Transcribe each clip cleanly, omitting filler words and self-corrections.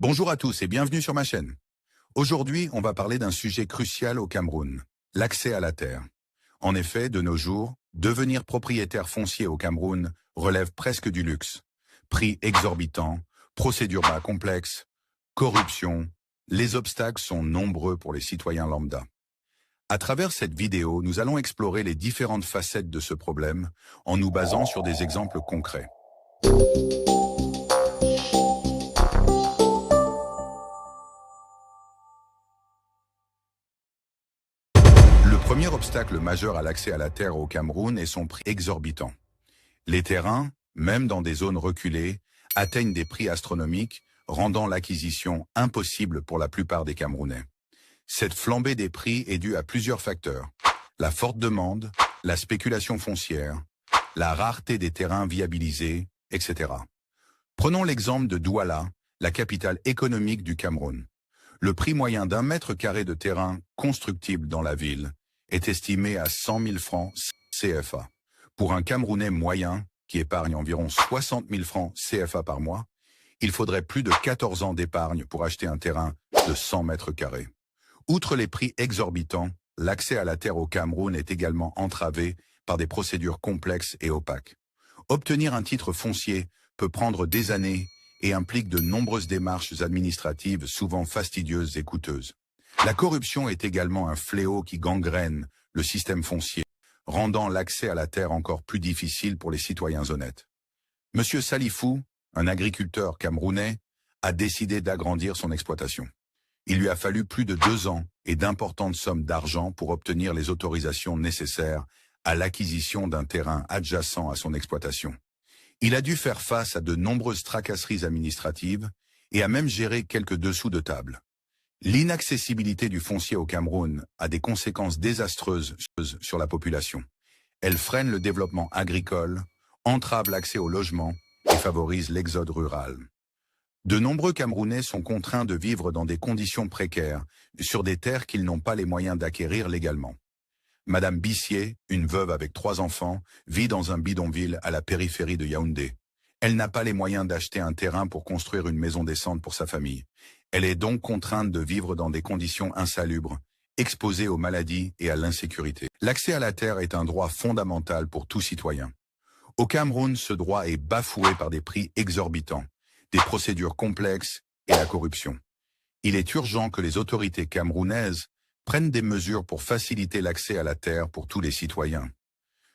Bonjour à tous et bienvenue sur ma chaîne. Aujourd'hui, on va parler d'un sujet crucial au Cameroun, l'accès à la terre. En effet, de nos jours, devenir propriétaire foncier au Cameroun relève presque du luxe. Prix exorbitants, procédures bas complexes, corruption, les obstacles sont nombreux pour les citoyens lambda. À travers cette vidéo, nous allons explorer les différentes facettes de ce problème en nous basant sur des exemples concrets. Le premier obstacle majeur à l'accès à la terre au Cameroun est son prix exorbitant. Les terrains, même dans des zones reculées, atteignent des prix astronomiques, rendant l'acquisition impossible pour la plupart des Camerounais. Cette flambée des prix est due à plusieurs facteurs. La forte demande, la spéculation foncière, la rareté des terrains viabilisés, etc. Prenons l'exemple de Douala, la capitale économique du Cameroun. Le prix moyen d'un mètre carré de terrain constructible dans la ville est estimé à 100 000 francs CFA. Pour un Camerounais moyen, qui épargne environ 60 000 francs CFA par mois, il faudrait plus de 14 ans d'épargne pour acheter un terrain de 100 mètres carrés. Outre les prix exorbitants, l'accès à la terre au Cameroun est également entravé par des procédures complexes et opaques. Obtenir un titre foncier peut prendre des années et implique de nombreuses démarches administratives souvent fastidieuses et coûteuses. La corruption est également un fléau qui gangrène le système foncier, rendant l'accès à la terre encore plus difficile pour les citoyens honnêtes. Monsieur Salifou, un agriculteur camerounais, a décidé d'agrandir son exploitation. Il lui a fallu plus de 2 ans et d'importantes sommes d'argent pour obtenir les autorisations nécessaires à l'acquisition d'un terrain adjacent à son exploitation. Il a dû faire face à de nombreuses tracasseries administratives et a même géré quelques dessous de table. L'inaccessibilité du foncier au Cameroun a des conséquences désastreuses sur la population. Elle freine le développement agricole, entrave l'accès au logement et favorise l'exode rural. De nombreux Camerounais sont contraints de vivre dans des conditions précaires, sur des terres qu'ils n'ont pas les moyens d'acquérir légalement. Madame Bissier, une veuve avec 3 enfants, vit dans un bidonville à la périphérie de Yaoundé. Elle n'a pas les moyens d'acheter un terrain pour construire une maison décente pour sa famille. Elle est donc contrainte de vivre dans des conditions insalubres, exposée aux maladies et à l'insécurité. L'accès à la terre est un droit fondamental pour tout citoyen. Au Cameroun, ce droit est bafoué par des prix exorbitants, des procédures complexes et la corruption. Il est urgent que les autorités camerounaises prennent des mesures pour faciliter l'accès à la terre pour tous les citoyens.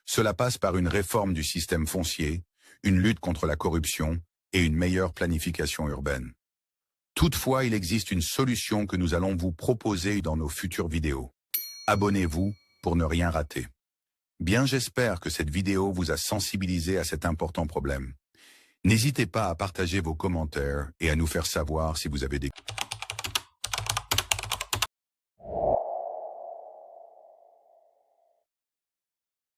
Cela passe par une réforme du système foncier, une lutte contre la corruption et une meilleure planification urbaine. Toutefois, il existe une solution que nous allons vous proposer dans nos futures vidéos. Abonnez-vous pour ne rien rater. Bien, j'espère que cette vidéo vous a sensibilisé à cet important problème. N'hésitez pas à partager vos commentaires et à nous faire savoir si vous avez des